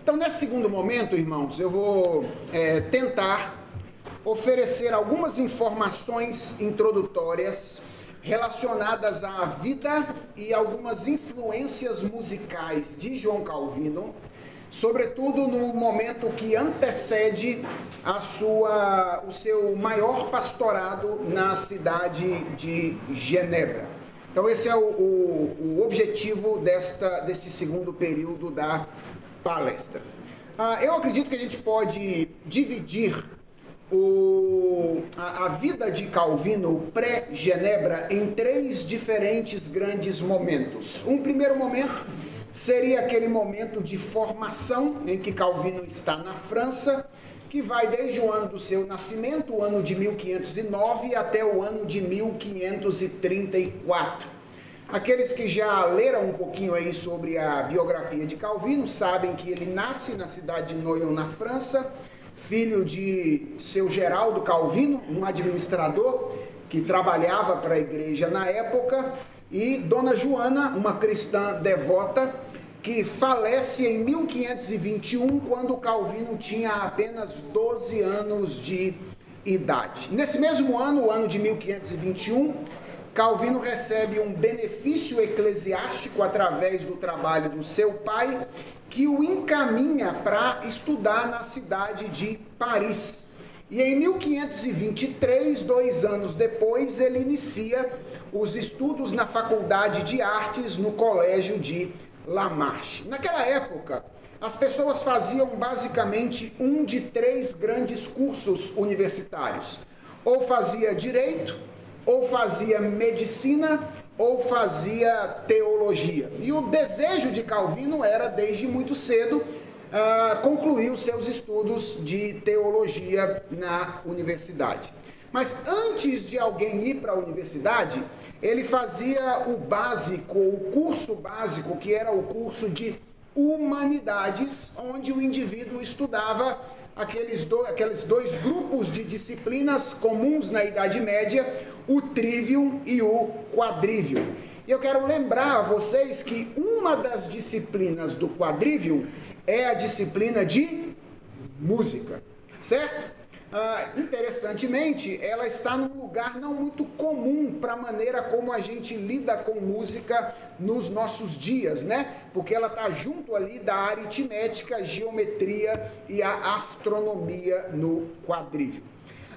Então, nesse segundo momento, irmãos, eu vou tentar oferecer algumas informações introdutórias relacionadas à vida e algumas influências musicais de João Calvino, sobretudo no momento que antecede o seu maior pastorado na cidade de Genebra. Então esse é o objetivo deste segundo período da palestra. Eu acredito que a gente pode dividir a vida de Calvino pré-Genebra em 3 diferentes grandes momentos. Um primeiro momento seria aquele momento de formação em que Calvino está na França, que vai desde o ano do seu nascimento, o ano de 1509, até o ano de 1534. Aqueles que já leram um pouquinho aí sobre a biografia de Calvino sabem que ele nasce na cidade de Noyon, na França, filho de seu Geraldo Calvino, um administrador que trabalhava para a igreja na época, e Dona Joana, uma cristã devota, que falece em 1521, quando Calvino tinha apenas 12 anos de idade. Nesse mesmo ano, o ano de 1521, Calvino recebe um benefício eclesiástico através do trabalho do seu pai, que o encaminha para estudar na cidade de Paris. E em 1523, 2 anos depois, ele inicia os estudos na Faculdade de Artes no Colégio de La Marche. Naquela época, as pessoas faziam basicamente um de 3 grandes cursos universitários. Ou fazia direito, ou fazia medicina, ou fazia teologia. E o desejo de Calvino era, desde muito cedo, concluir os seus estudos de teologia na universidade. Mas antes de alguém ir para a universidade, ele fazia o básico, o curso básico, que era o curso de humanidades, onde o indivíduo estudava aqueles 2 grupos de disciplinas comuns na Idade Média, o trivium e o quadrivium. E eu quero lembrar a vocês que uma das disciplinas do quadrivium é a disciplina de música, certo? Interessantemente, ela está num lugar não muito comum para a maneira como a gente lida com música nos nossos dias, né? Porque ela está junto ali da aritmética, geometria e a astronomia no quadrivium.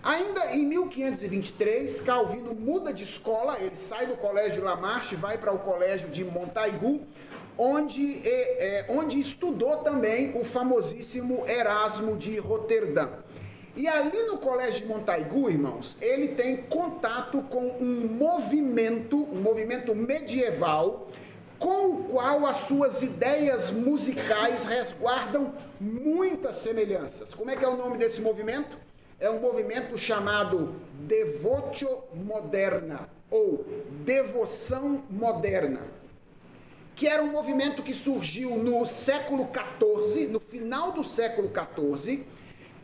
Ainda em 1523, Calvino muda de escola, ele sai do colégio La Marche, vai para o colégio de Montaigu, onde estudou também o famosíssimo Erasmo de Roterdã. E ali no colégio de Montaigu, irmãos, ele tem contato com um movimento medieval, com o qual as suas ideias musicais resguardam muitas semelhanças. Como é que é o nome desse movimento? É um movimento chamado Devotio Moderna, ou Devoção Moderna, que era um movimento que surgiu no século XIV, no final do século XIV,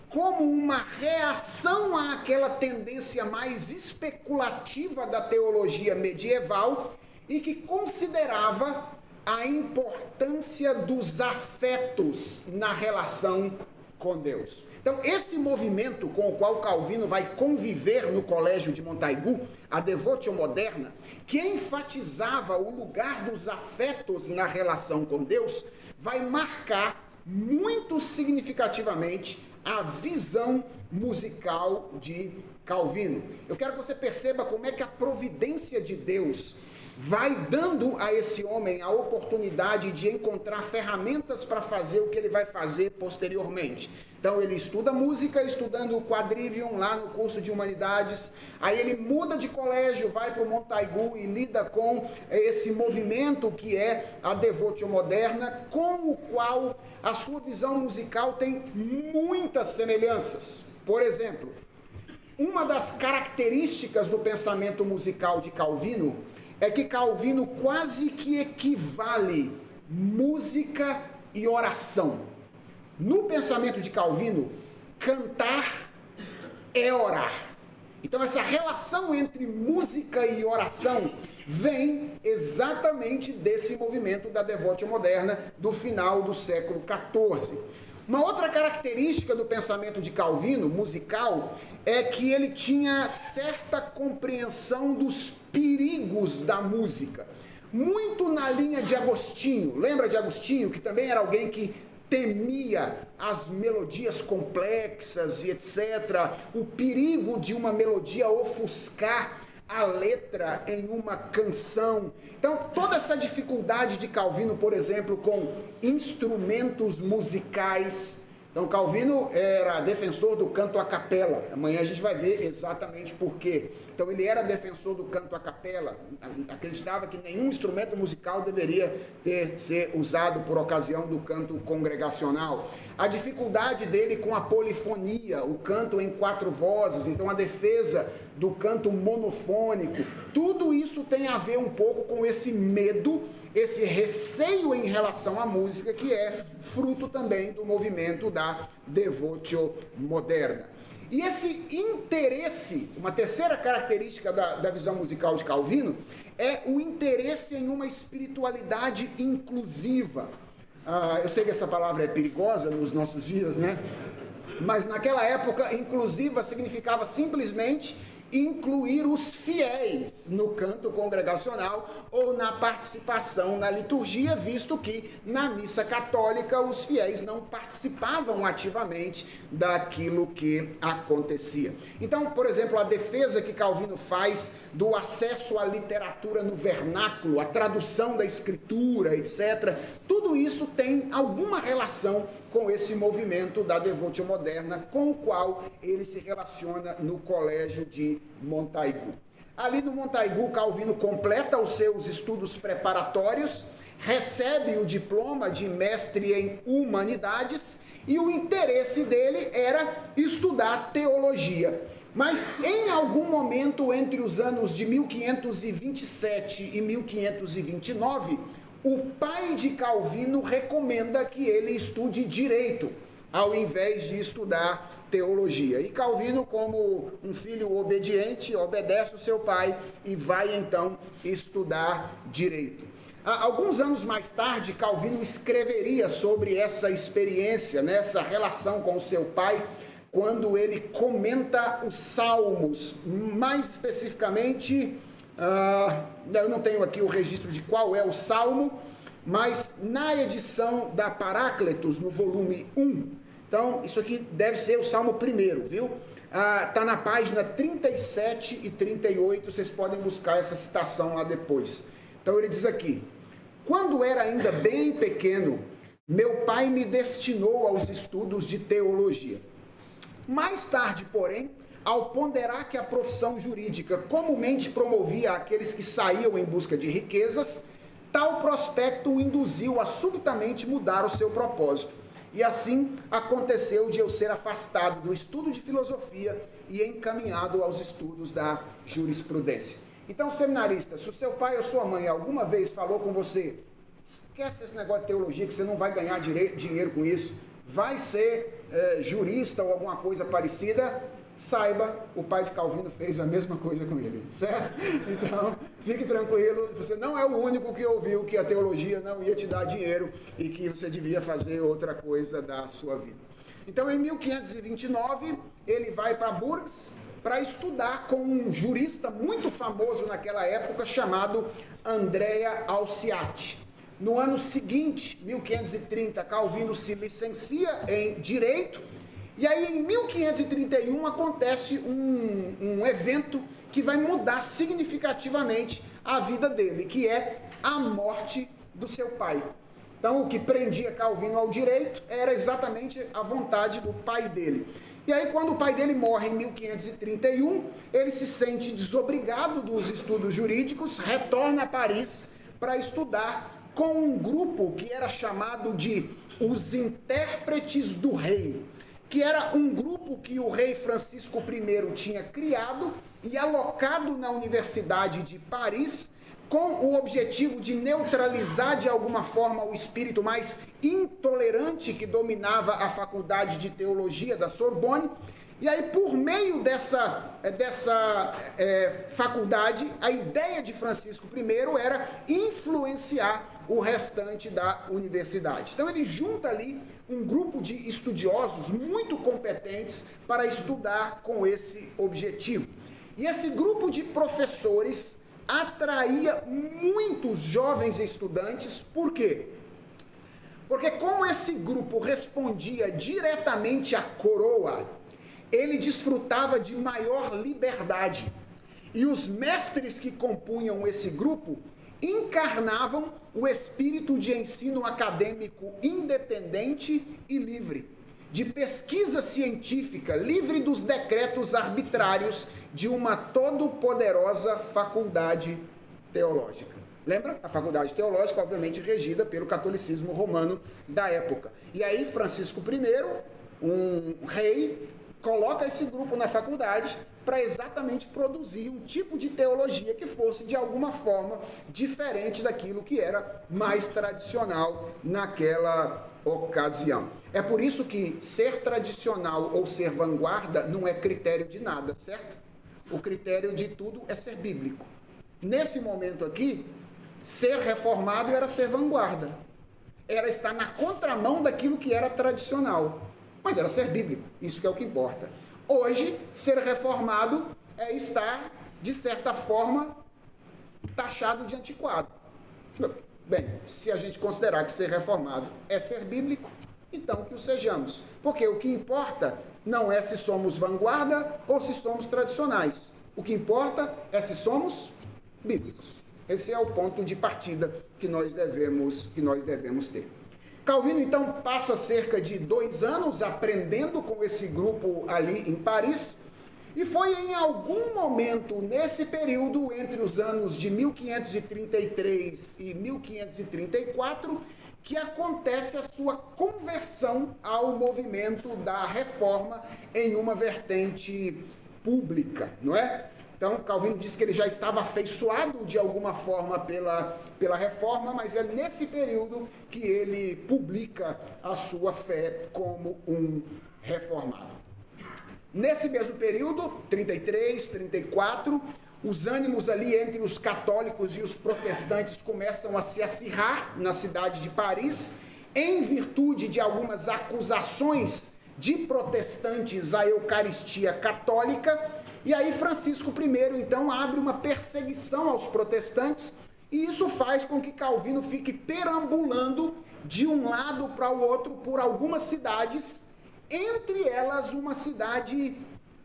como uma reação àquela tendência mais especulativa da teologia medieval e que considerava a importância dos afetos na relação com Deus. Então, esse movimento com o qual Calvino vai conviver no colégio de Montaigu, a Devotio Moderna, que enfatizava o lugar dos afetos na relação com Deus, vai marcar muito significativamente a visão musical de Calvino. Eu quero que você perceba como é que a providência de Deus vai dando a esse homem a oportunidade de encontrar ferramentas para fazer o que ele vai fazer posteriormente. Então ele estuda música, estudando o quadrivium lá no curso de humanidades, aí ele muda de colégio, vai para o Montaigu e lida com esse movimento que é a Devotio Moderna, com o qual a sua visão musical tem muitas semelhanças. Por exemplo, uma das características do pensamento musical de Calvino é que Calvino quase que equivale música e oração. No pensamento de Calvino, cantar é orar. Então essa relação entre música e oração vem exatamente desse movimento da devotio moderna do final do século XIV. Uma outra característica do pensamento de Calvino, musical, é que ele tinha certa compreensão dos perigos da música. Muito na linha de Agostinho. Lembra de Agostinho, que também era alguém que temia as melodias complexas e etc. O perigo de uma melodia ofuscar a letra em uma canção. Então, toda essa dificuldade de Calvino, por exemplo, com instrumentos musicais. Então, Calvino era defensor do canto a capela. Amanhã a gente vai ver exatamente por quê. Então, ele era defensor do canto a capela. Acreditava que nenhum instrumento musical deveria ser usado por ocasião do canto congregacional. A dificuldade dele com a polifonia, o canto em 4 vozes. Então, a defesa do canto monofônico. Tudo isso tem a ver um pouco com esse medo, esse receio em relação à música, que é fruto também do movimento da devotio moderna. E esse interesse, uma terceira característica da visão musical de Calvino, é o interesse em uma espiritualidade inclusiva. Eu sei que essa palavra é perigosa nos nossos dias, né? Mas naquela época, inclusiva significava simplesmente incluir os fiéis no canto congregacional ou na participação na liturgia, visto que na missa católica os fiéis não participavam ativamente daquilo que acontecia. Então, por exemplo, a defesa que Calvino faz do acesso à literatura no vernáculo, a tradução da escritura, etc., tudo isso tem alguma relação com esse movimento da devotio moderna, com o qual ele se relaciona no colégio de Montaigu. Ali no Montaigu, Calvino completa os seus estudos preparatórios, recebe o diploma de mestre em humanidades e o interesse dele era estudar teologia. Mas em algum momento entre os anos de 1527 e 1529, o pai de Calvino recomenda que ele estude direito, ao invés de estudar teologia. E Calvino, como um filho obediente, obedece o seu pai e vai então estudar direito. Alguns anos mais tarde, Calvino escreveria sobre essa experiência, essa relação com o seu pai, quando ele comenta os Salmos, mais especificamente, eu não tenho aqui o registro de qual é o Salmo, mas na edição da Paráclitos, no volume 1, então isso aqui deve ser o Salmo 1º, viu? Está na página 37 e 38, vocês podem buscar essa citação lá depois. Então ele diz aqui: quando era ainda bem pequeno, meu pai me destinou aos estudos de teologia. Mais tarde, porém, ao ponderar que a profissão jurídica comumente promovia aqueles que saíam em busca de riquezas, tal prospecto o induziu a subitamente mudar o seu propósito. E assim aconteceu de eu ser afastado do estudo de filosofia e encaminhado aos estudos da jurisprudência. Então, seminarista, se o seu pai ou sua mãe alguma vez falou com você, esquece esse negócio de teologia que você não vai ganhar dinheiro com isso, vai ser jurista ou alguma coisa parecida, saiba, o pai de Calvino fez a mesma coisa com ele, certo? Então, fique tranquilo, você não é o único que ouviu que a teologia não ia te dar dinheiro e que você devia fazer outra coisa da sua vida. Então, em 1529, ele vai para Bourges para estudar com um jurista muito famoso naquela época chamado Andrea Alciati. No ano seguinte, 1530, Calvino se licencia em Direito, e aí em 1531 acontece um evento que vai mudar significativamente a vida dele, que é a morte do seu pai. Então, o que prendia Calvino ao direito era exatamente a vontade do pai dele. E aí, quando o pai dele morre em 1531, ele se sente desobrigado dos estudos jurídicos, retorna a Paris para estudar com um grupo que era chamado de os intérpretes do rei, que era um grupo que o rei Francisco I tinha criado e alocado na Universidade de Paris, com o objetivo de neutralizar de alguma forma o espírito mais intolerante que dominava a faculdade de teologia da Sorbonne. E aí, por meio dessa faculdade, a ideia de Francisco I era influenciar o restante da universidade. Então ele junta ali um grupo de estudiosos muito competentes para estudar com esse objetivo. E esse grupo de professores atraía muitos jovens estudantes. Por quê? Porque como esse grupo respondia diretamente à coroa, ele desfrutava de maior liberdade. E os mestres que compunham esse grupo encarnavam o espírito de ensino acadêmico independente e livre, de pesquisa científica, livre dos decretos arbitrários de uma todo-poderosa faculdade teológica. Lembra? A faculdade teológica, obviamente, regida pelo catolicismo romano da época. E aí, Francisco I, um rei, coloca esse grupo na faculdade para exatamente produzir um tipo de teologia que fosse, de alguma forma, diferente daquilo que era mais tradicional naquela ocasião. É por isso que ser tradicional ou ser vanguarda não é critério de nada, certo? O critério de tudo é ser bíblico. Nesse momento aqui, ser reformado era ser vanguarda. Era estar na contramão daquilo que era tradicional. Mas era ser bíblico, isso que é o que importa. Hoje, ser reformado é estar, de certa forma, taxado de antiquado. Bem, se a gente considerar que ser reformado é ser bíblico, então que o sejamos. Porque o que importa não é se somos vanguarda ou se somos tradicionais. O que importa é se somos bíblicos. Esse é o ponto de partida que nós devemos ter. Calvino, então, passa cerca de 2 anos aprendendo com esse grupo ali em Paris, e foi em algum momento nesse período, entre os anos de 1533 e 1534, que acontece a sua conversão ao movimento da reforma em uma vertente pública, não é? Então, Calvino diz que ele já estava afeiçoado de alguma forma pela reforma, mas é nesse período que ele publica a sua fé como um reformado. Nesse mesmo período, 33, 34, os ânimos ali entre os católicos e os protestantes começam a se acirrar na cidade de Paris, em virtude de algumas acusações de protestantes à Eucaristia católica. E aí Francisco I, então, abre uma perseguição aos protestantes, e isso faz com que Calvino fique perambulando de um lado para o outro por algumas cidades, entre elas uma cidade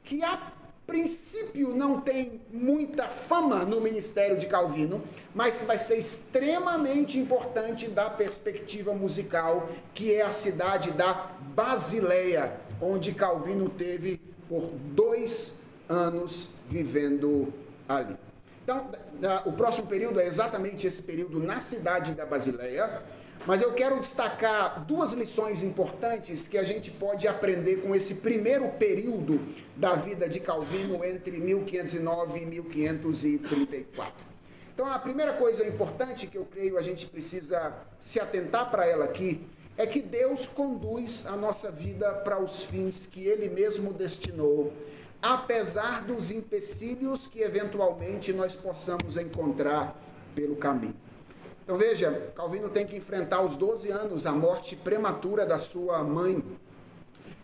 que a princípio não tem muita fama no ministério de Calvino, mas que vai ser extremamente importante da perspectiva musical, que é a cidade da Basileia, onde Calvino teve por 2 anos vivendo ali. Então, o próximo período é exatamente esse período na cidade da Basileia, mas eu quero destacar 2 lições importantes que a gente pode aprender com esse primeiro período da vida de Calvino entre 1509 e 1534. Então, a primeira coisa importante que eu creio a gente precisa se atentar para ela aqui é que Deus conduz a nossa vida para os fins que Ele mesmo destinou, apesar dos empecilhos que eventualmente nós possamos encontrar pelo caminho. Então veja, Calvino tem que enfrentar aos 12 anos a morte prematura da sua mãe.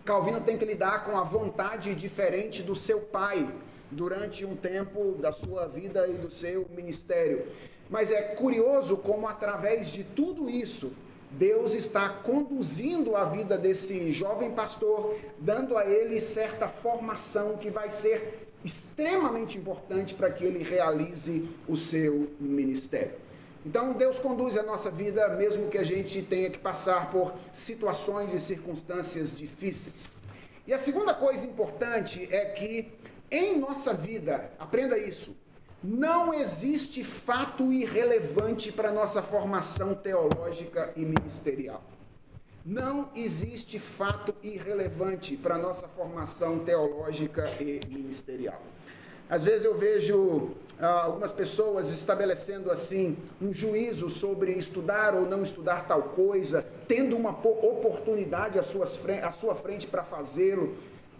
Calvino tem que lidar com a vontade diferente do seu pai durante um tempo da sua vida e do seu ministério. Mas é curioso como através de tudo isso, Deus está conduzindo a vida desse jovem pastor, dando a ele certa formação que vai ser extremamente importante para que ele realize o seu ministério. Então, Deus conduz a nossa vida, mesmo que a gente tenha que passar por situações e circunstâncias difíceis. E a segunda coisa importante é que, em nossa vida, aprenda isso, não existe fato irrelevante para a nossa formação teológica e ministerial. Não existe fato irrelevante para a nossa formação teológica e ministerial. Às vezes eu vejo algumas pessoas estabelecendo assim um juízo sobre estudar ou não estudar tal coisa, tendo uma oportunidade à sua frente para fazê-lo.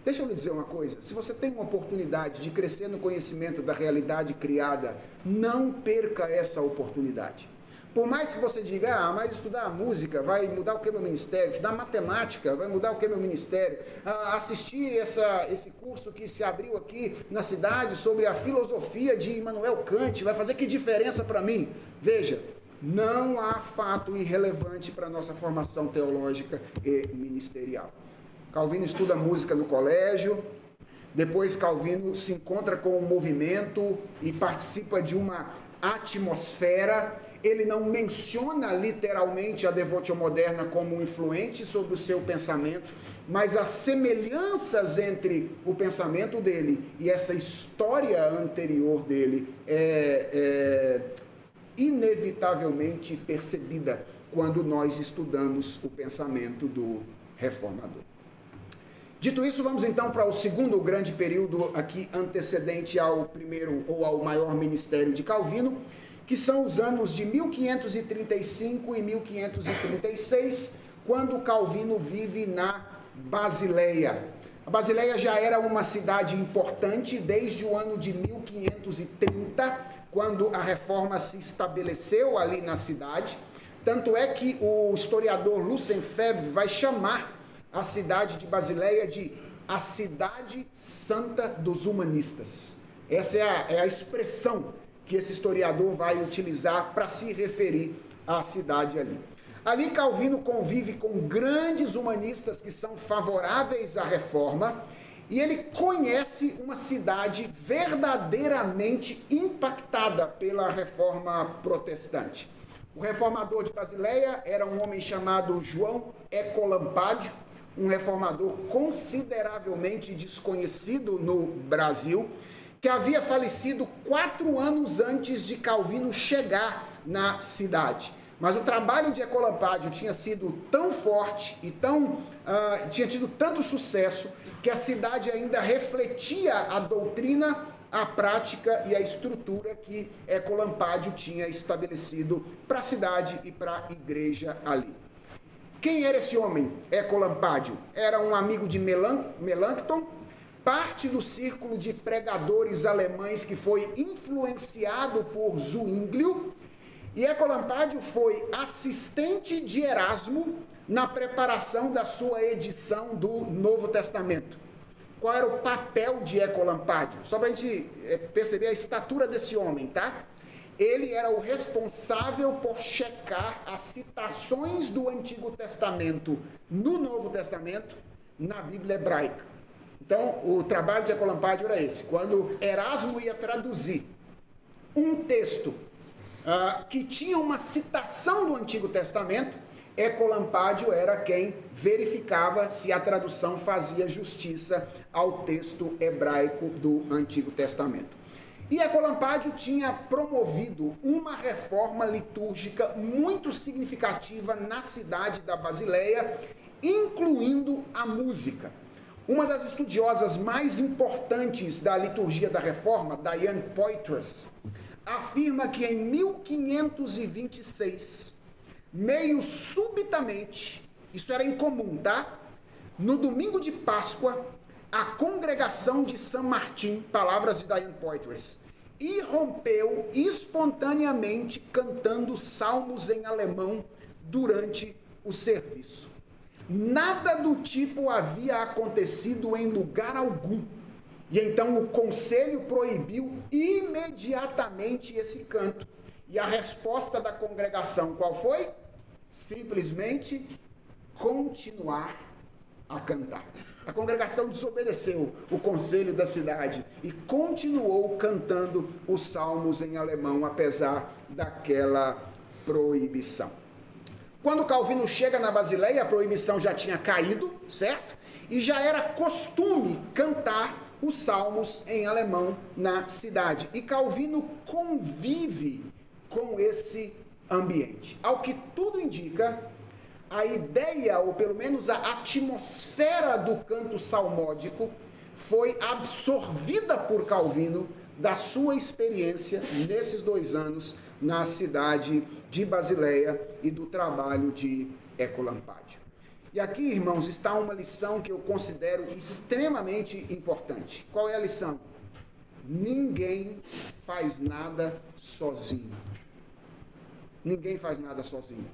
Deixa eu lhe dizer uma coisa, se você tem uma oportunidade de crescer no conhecimento da realidade criada, não perca essa oportunidade. Por mais que você diga, mas estudar música vai mudar o que meu ministério? Estudar matemática vai mudar o que meu ministério? Assistir esse curso que se abriu aqui na cidade sobre a filosofia de Immanuel Kant vai fazer que diferença para mim? Veja, não há fato irrelevante para a nossa formação teológica e ministerial. Calvino estuda música no colégio, depois Calvino se encontra com o movimento e participa de uma atmosfera. Ele não menciona literalmente a devotio moderna como influente sobre o seu pensamento, mas as semelhanças entre o pensamento dele e essa história anterior dele é inevitavelmente percebida quando nós estudamos o pensamento do reformador. Dito isso, vamos então para o segundo grande período aqui antecedente ao primeiro ou ao maior ministério de Calvino, que são os anos de 1535 e 1536, quando Calvino vive na Basileia. A Basileia já era uma cidade importante desde o ano de 1530, quando a reforma se estabeleceu ali na cidade. Tanto é que o historiador Lucien Febvre vai chamar a cidade de Basileia de a cidade santa dos humanistas. Essa é a expressão que esse historiador vai utilizar para se referir à cidade ali. Ali Calvino convive com grandes humanistas que são favoráveis à reforma e ele conhece uma cidade verdadeiramente impactada pela reforma protestante. O reformador de Basileia era um homem chamado João Ecolampádio, um reformador consideravelmente desconhecido no Brasil, que havia falecido 4 anos antes de Calvino chegar na cidade. Mas o trabalho de Ecolampádio tinha sido tão forte e tinha tido tanto sucesso que a cidade ainda refletia a doutrina, a prática e a estrutura que Ecolampádio tinha estabelecido para a cidade e para a igreja ali. Quem era esse homem, Ecolampádio? Era um amigo de Melanchthon, parte do círculo de pregadores alemães que foi influenciado por Zwinglio, e Ecolampádio foi assistente de Erasmo na preparação da sua edição do Novo Testamento. Qual era o papel de Ecolampádio? Só para a gente perceber a estatura desse homem, tá? Ele era o responsável por checar as citações do Antigo Testamento no Novo Testamento na Bíblia hebraica. Então, o trabalho de Ecolampádio era esse. Quando Erasmo ia traduzir um texto que tinha uma citação do Antigo Testamento, Ecolampádio era quem verificava se a tradução fazia justiça ao texto hebraico do Antigo Testamento. E Ecolampádio tinha promovido uma reforma litúrgica muito significativa na cidade da Basileia, incluindo a música. Uma das estudiosas mais importantes da liturgia da reforma, Diane Poitras, afirma que em 1526, meio subitamente, isso era incomum, tá? No domingo de Páscoa, a congregação de São Martim, palavras de Diane Poitras, irrompeu espontaneamente cantando salmos em alemão durante o serviço. Nada do tipo havia acontecido em lugar algum. E então o conselho proibiu imediatamente esse canto. E a resposta da congregação qual foi? Simplesmente continuar a cantar. A congregação desobedeceu o conselho da cidade e continuou cantando os salmos em alemão, apesar daquela proibição. Quando Calvino chega na Basileia, a proibição já tinha caído, certo? E já era costume cantar os salmos em alemão na cidade. E Calvino convive com esse ambiente. Ao que tudo indica, a ideia, ou pelo menos a atmosfera do canto salmódico, foi absorvida por Calvino da sua experiência nesses 2 anos na cidade de Basileia e do trabalho de Ecolampádio. E aqui, irmãos, está uma lição que eu considero extremamente importante. Qual é a lição? Ninguém faz nada sozinho. Ninguém faz nada sozinho.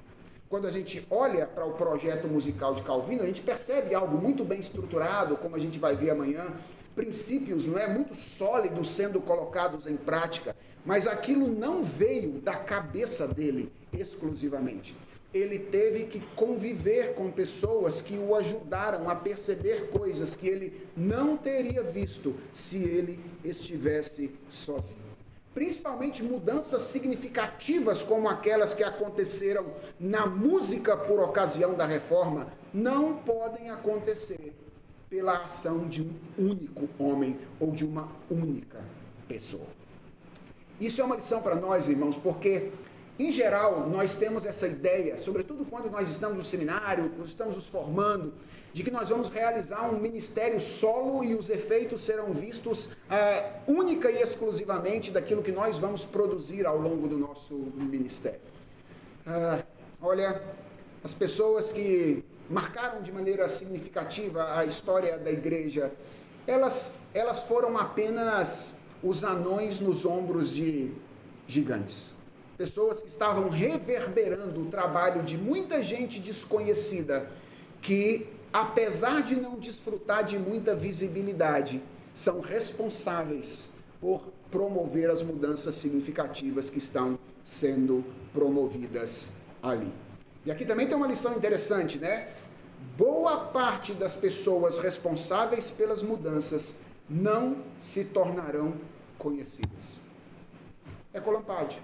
Quando a gente olha para o projeto musical de Calvino, a gente percebe algo muito bem estruturado, como a gente vai ver amanhã, princípios, não é, muito sólidos sendo colocados em prática, mas aquilo não veio da cabeça dele exclusivamente. Ele teve que conviver com pessoas que o ajudaram a perceber coisas que ele não teria visto se ele estivesse sozinho. Principalmente mudanças significativas como aquelas que aconteceram na música por ocasião da reforma, não podem acontecer pela ação de um único homem ou de uma única pessoa. Isso é uma lição para nós, irmãos, porque, em geral, nós temos essa ideia, sobretudo quando nós estamos no seminário, quando estamos nos formando, de que nós vamos realizar um ministério solo e os efeitos serão vistos única e exclusivamente daquilo que nós vamos produzir ao longo do nosso ministério. Olha, as pessoas que marcaram de maneira significativa a história da igreja, elas foram apenas os anões nos ombros de gigantes. Pessoas que estavam reverberando o trabalho de muita gente desconhecida, que, apesar de não desfrutar de muita visibilidade, são responsáveis por promover as mudanças significativas que estão sendo promovidas ali. E aqui também tem uma lição interessante, né? Boa parte das pessoas responsáveis pelas mudanças não se tornarão conhecidas. Ecolampade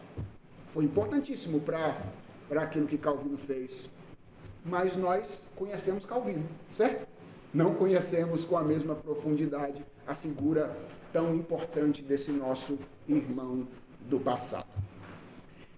foi importantíssimo para aquilo que Calvino fez, mas nós conhecemos Calvino, certo? Não conhecemos com a mesma profundidade a figura tão importante desse nosso irmão do passado.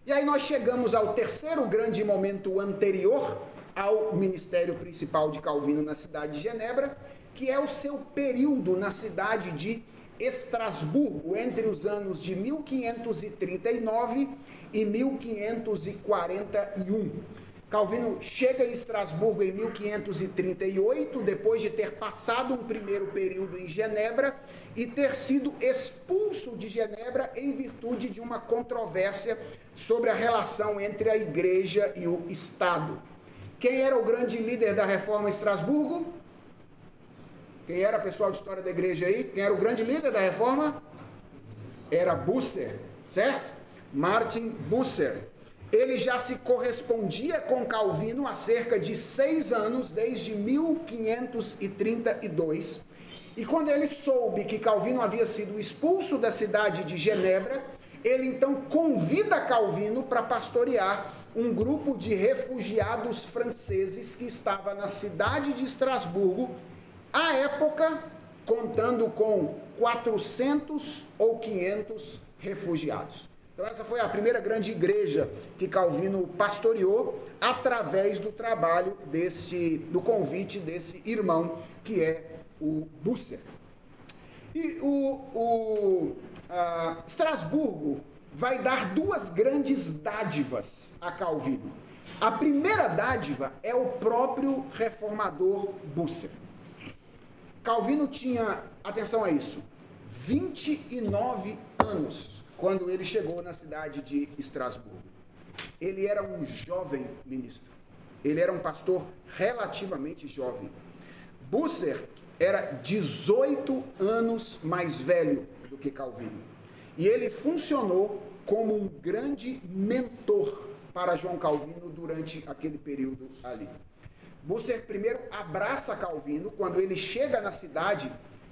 E aí nós chegamos ao terceiro grande momento anterior ao ministério principal de Calvino na cidade de Genebra, que é o seu período na cidade de Estrasburgo, entre os anos de 1539 e 1541. Calvino chega em Estrasburgo em 1538, depois de ter passado um primeiro período em Genebra e ter sido expulso de Genebra em virtude de uma controvérsia sobre a relação entre a igreja e o Estado. Quem era o grande líder da reforma em Estrasburgo? Quem era, pessoal de história da igreja aí? Quem era o grande líder da reforma? Era Bucer, certo? Martin Bucer. Ele já se correspondia com Calvino há cerca de 6 anos, desde 1532. E quando ele soube que Calvino havia sido expulso da cidade de Genebra, ele então convida Calvino para pastorear um grupo de refugiados franceses que estava na cidade de Estrasburgo, à época, contando com 400 ou 500 refugiados. Então essa foi a primeira grande igreja que Calvino pastoreou através do trabalho do convite desse irmão que é o Bucer. E Estrasburgo vai dar 2 grandes dádivas a Calvino. A primeira dádiva é o próprio reformador Bucer. Calvino tinha, atenção a isso, 29 anos quando ele chegou na cidade de Estrasburgo. Ele era um jovem ministro. Ele era um pastor relativamente jovem. Bucer era 18 anos mais velho do que Calvino. E ele funcionou como um grande mentor para João Calvino durante aquele período ali. Bucer primeiro abraça Calvino. Quando ele chega na cidade,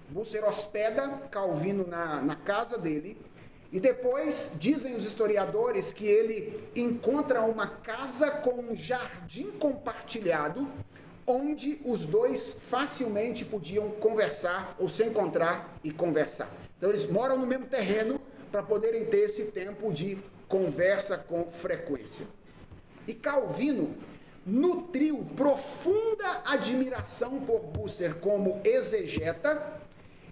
Bucer hospeda Calvino na casa dele. E depois, dizem os historiadores, que ele encontra uma casa com um jardim compartilhado, onde os dois facilmente podiam conversar, ou se encontrar e conversar. Então eles moram no mesmo terreno para poderem ter esse tempo de conversa com frequência. E Calvino nutriu profunda admiração por Bucer como exegeta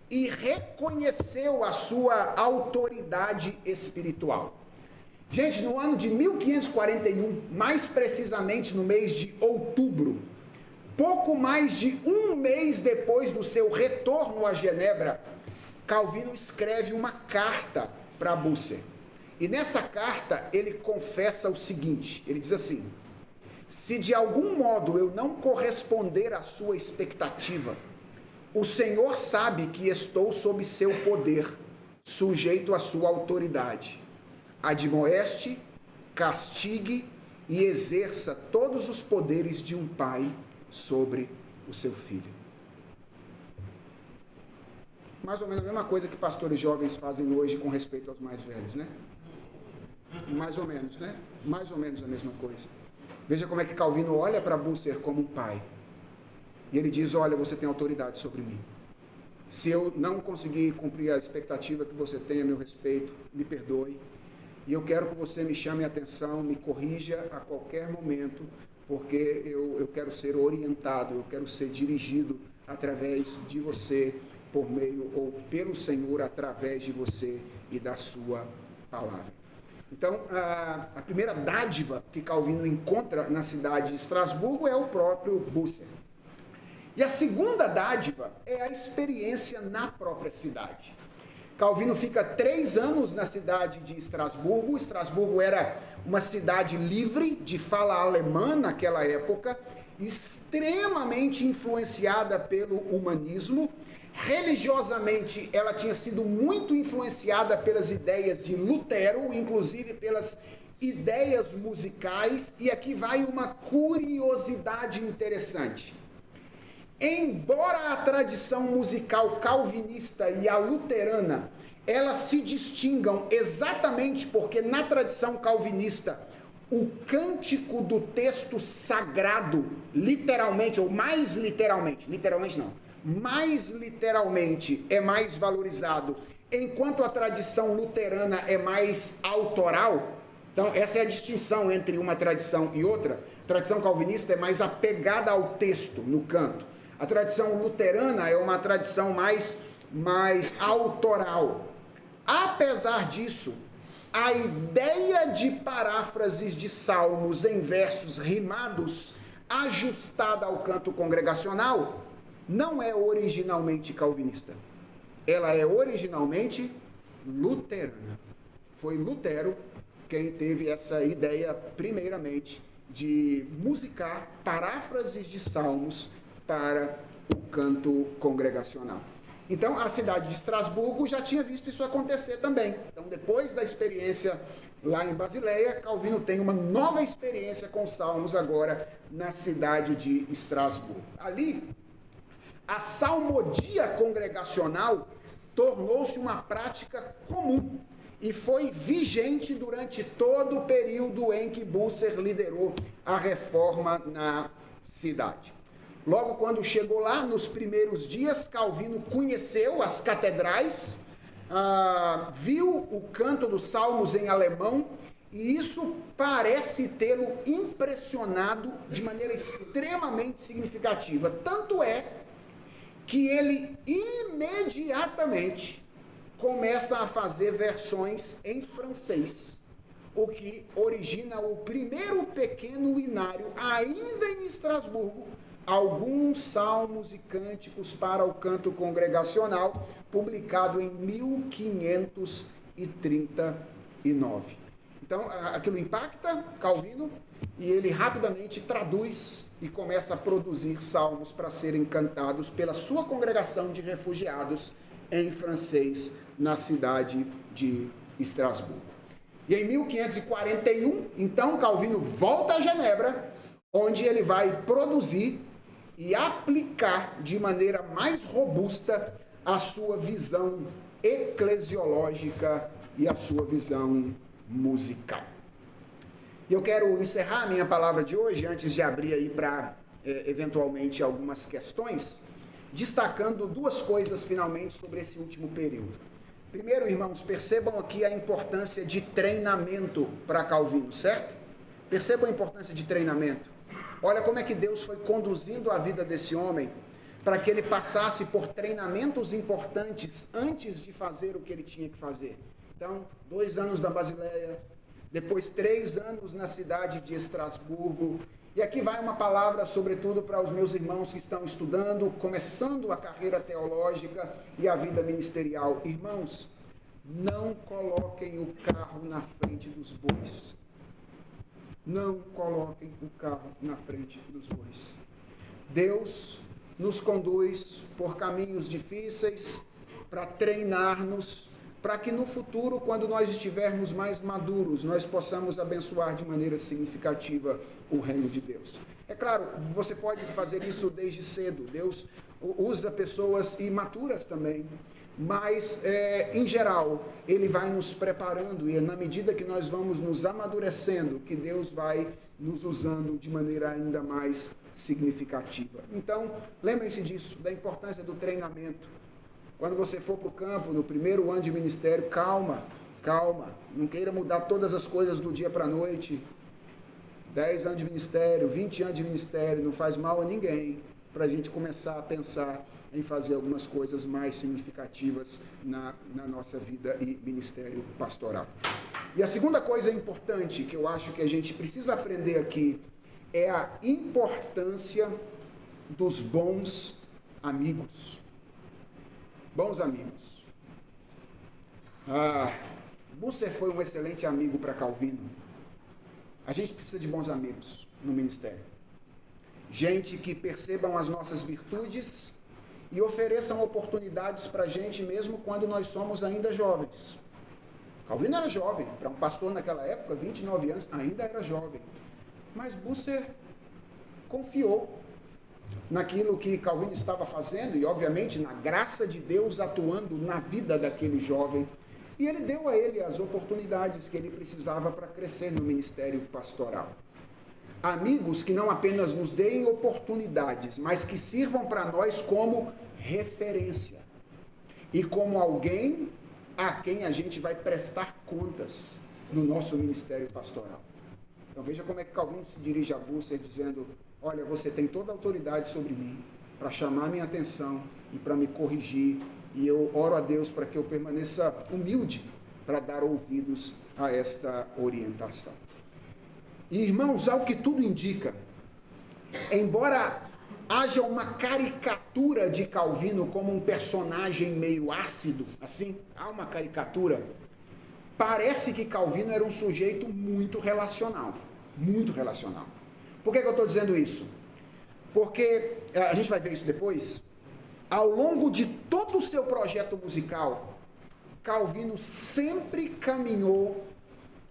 e reconheceu a sua autoridade espiritual. Gente, no ano de 1541, mais precisamente no mês de outubro, Pouco mais de um mês depois do seu retorno a Genebra, Calvino escreve uma carta para Bucer. E nessa carta ele confessa o seguinte, ele diz assim: se de algum modo eu não corresponder à sua expectativa, o Senhor sabe que estou sob seu poder, sujeito à sua autoridade. Admoeste, castigue e exerça todos os poderes de um pai sobre o seu filho. Mais ou menos a mesma coisa que pastores jovens fazem hoje com respeito aos mais velhos, né? Mais ou menos, né? Mais ou menos a mesma coisa. Veja como é que Calvino olha para Bucer como um pai. E ele diz: olha, você tem autoridade sobre mim. Se eu não conseguir cumprir a expectativa que você tem a meu respeito, me perdoe. E eu quero que você me chame a atenção, me corrija a qualquer momento, porque eu quero ser orientado, eu quero ser dirigido através de você, por meio ou pelo Senhor, através de você e da sua palavra. Então, a primeira dádiva que Calvino encontra na cidade de Estrasburgo é o próprio Bucer. E a segunda dádiva é a experiência na própria cidade. Calvino fica 3 anos na cidade de Estrasburgo. Estrasburgo era uma cidade livre de fala alemã naquela época, extremamente influenciada pelo humanismo. Religiosamente, ela tinha sido muito influenciada pelas ideias de Lutero, inclusive pelas ideias musicais. E aqui vai uma curiosidade interessante. Embora a tradição musical calvinista e a luterana, elas se distingam exatamente porque na tradição calvinista o cântico do texto sagrado, literalmente, ou mais literalmente é mais valorizado, enquanto a tradição luterana é mais autoral. Então essa é a distinção entre uma tradição e outra. A tradição calvinista é mais apegada ao texto no canto. A tradição luterana é uma tradição mais autoral. Apesar disso, a ideia de paráfrases de salmos em versos rimados, ajustada ao canto congregacional, não é originalmente calvinista. Ela é originalmente luterana. Foi Lutero quem teve essa ideia, primeiramente, de musicar paráfrases de salmos para o canto congregacional. Então, a cidade de Estrasburgo já tinha visto isso acontecer também. Então, depois da experiência lá em Basileia, Calvino tem uma nova experiência com salmos agora na cidade de Estrasburgo. Ali, a salmodia congregacional tornou-se uma prática comum e foi vigente durante todo o período em que Bucer liderou a reforma na cidade. Logo quando chegou lá, nos primeiros dias, Calvino conheceu as catedrais, viu o canto dos salmos em alemão, e isso parece tê-lo impressionado de maneira extremamente significativa. Tanto é que ele imediatamente começa a fazer versões em francês, o que origina o primeiro pequeno inário, ainda em Estrasburgo, alguns salmos e cânticos para o canto congregacional, publicado em 1539. Então, aquilo impacta Calvino e ele rapidamente traduz e começa a produzir salmos para serem cantados pela sua congregação de refugiados em francês na cidade de Estrasburgo. E em 1541, então, Calvino volta a Genebra, onde ele vai produzir e aplicar de maneira mais robusta a sua visão eclesiológica e a sua visão musical. E eu quero encerrar a minha palavra de hoje, antes de abrir aí para, eventualmente, algumas questões, destacando 2 coisas, finalmente, sobre esse último período. Primeiro, irmãos, percebam aqui a importância de treinamento para Calvino, certo? Percebam a importância de treinamento. Olha como é que Deus foi conduzindo a vida desse homem para que ele passasse por treinamentos importantes antes de fazer o que ele tinha que fazer. Então, 2 anos da Basileia, depois 3 anos na cidade de Estrasburgo. E aqui vai uma palavra, sobretudo, para os meus irmãos que estão estudando, começando a carreira teológica e a vida ministerial. Irmãos, não coloquem o carro na frente dos bois. Não coloquem o carro na frente dos bois. Deus nos conduz por caminhos difíceis para treinar-nos, para que no futuro, quando nós estivermos mais maduros, nós possamos abençoar de maneira significativa o reino de Deus. É claro, você pode fazer isso desde cedo. Deus usa pessoas imaturas também, mas, em geral, Ele vai nos preparando e é na medida que nós vamos nos amadurecendo que Deus vai nos usando de maneira ainda mais significativa. Então, lembrem-se disso, da importância do treinamento. Quando você for para o campo, no primeiro ano de ministério, calma, não queira mudar todas as coisas do dia para a noite. 10 anos de ministério, 20 anos de ministério, não faz mal a ninguém, para a gente começar a pensar em fazer algumas coisas mais significativas na nossa vida e ministério pastoral. E a segunda coisa importante que eu acho que a gente precisa aprender aqui é a importância dos bons amigos. Bons amigos. Busser foi um excelente amigo para Calvino. A gente precisa de bons amigos no ministério. Gente que percebam as nossas virtudes e ofereçam oportunidades para a gente mesmo quando nós somos ainda jovens. Calvino era jovem, para um pastor naquela época, 29 anos, ainda era jovem. Mas Busser confiou naquilo que Calvino estava fazendo e, obviamente, na graça de Deus atuando na vida daquele jovem. E ele deu a ele as oportunidades que ele precisava para crescer no ministério pastoral. Amigos que não apenas nos deem oportunidades, mas que sirvam para nós como referência e como alguém a quem a gente vai prestar contas no nosso ministério pastoral. Então veja como é que Calvino se dirige a Busser dizendo: olha, você tem toda a autoridade sobre mim para chamar minha atenção e para me corrigir, e eu oro a Deus para que eu permaneça humilde para dar ouvidos a esta orientação. E, irmãos, ao que tudo indica, embora haja uma caricatura de Calvino como um personagem meio ácido, assim, há uma caricatura, parece que Calvino era um sujeito muito relacional, muito relacional. Por que eu estou dizendo isso? Porque, a gente vai ver isso depois, ao longo de todo o seu projeto musical, Calvino sempre caminhou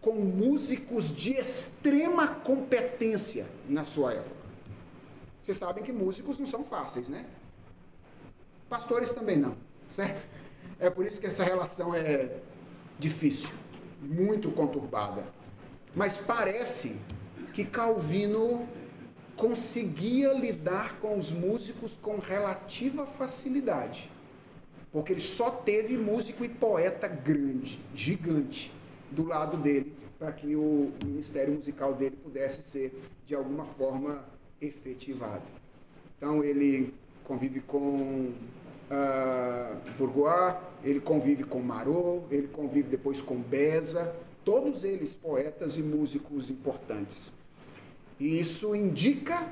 com músicos de extrema competência na sua época. Vocês sabem que músicos não são fáceis, né? Pastores também não, certo? É por isso que essa relação é difícil, muito conturbada. Mas parece que Calvino conseguia lidar com os músicos com relativa facilidade, porque ele só teve músico e poeta grande, gigante, do lado dele, para que o ministério musical dele pudesse ser, de alguma forma, efetivado. Então, ele convive com Bourgeois, ele convive com Marot, ele convive depois com Beza, todos eles poetas e músicos importantes. E isso indica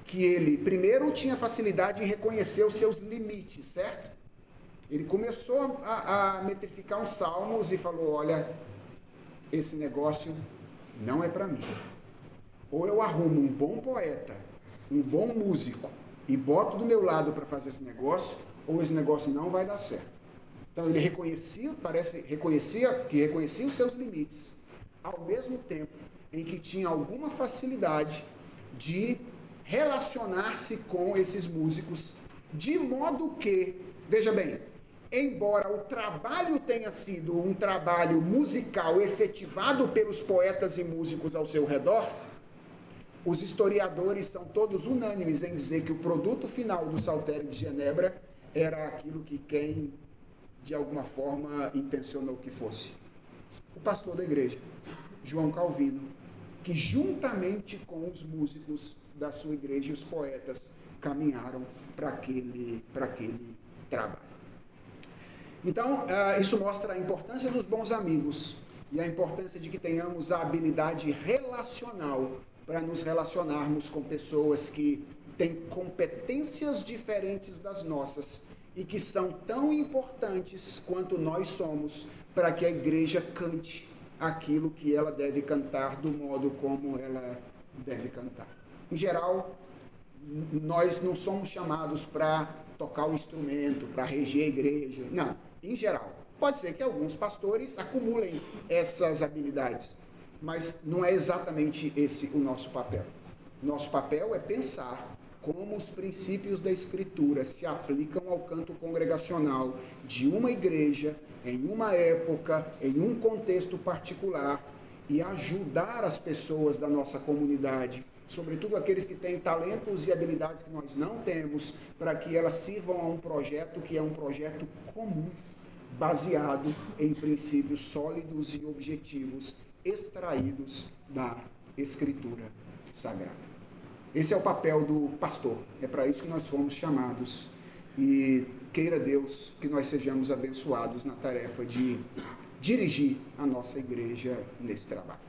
que ele, primeiro, tinha facilidade em reconhecer os seus limites, certo? Ele começou a metrificar uns salmos e falou: olha, esse negócio não é para mim. Ou eu arrumo um bom poeta, um bom músico e boto do meu lado para fazer esse negócio, ou esse negócio não vai dar certo. Então ele reconhecia os seus limites, ao mesmo tempo em que tinha alguma facilidade de relacionar-se com esses músicos, de modo que, veja bem, embora o trabalho tenha sido um trabalho musical efetivado pelos poetas e músicos ao seu redor, os historiadores são todos unânimes em dizer que o produto final do Saltério de Genebra era aquilo que quem, de alguma forma, intencionou que fosse. O pastor da igreja, João Calvino, que juntamente com os músicos da sua igreja e os poetas caminharam para aquele trabalho. Então, isso mostra a importância dos bons amigos e a importância de que tenhamos a habilidade relacional para nos relacionarmos com pessoas que têm competências diferentes das nossas e que são tão importantes quanto nós somos para que a igreja cante aquilo que ela deve cantar do modo como ela deve cantar. Em geral, nós não somos chamados para tocar o instrumento, para reger a igreja. Não, em geral. Pode ser que alguns pastores acumulem essas habilidades, mas não é exatamente esse o nosso papel. Nosso papel é pensar como os princípios da Escritura se aplicam ao canto congregacional de uma igreja, em uma época, em um contexto particular, e ajudar as pessoas da nossa comunidade, sobretudo aqueles que têm talentos e habilidades que nós não temos, para que elas sirvam a um projeto que é um projeto comum, baseado em princípios sólidos e objetivos extraídos da Escritura Sagrada. Esse é o papel do pastor, é para isso que nós fomos chamados, e queira Deus que nós sejamos abençoados na tarefa de dirigir a nossa igreja nesse trabalho.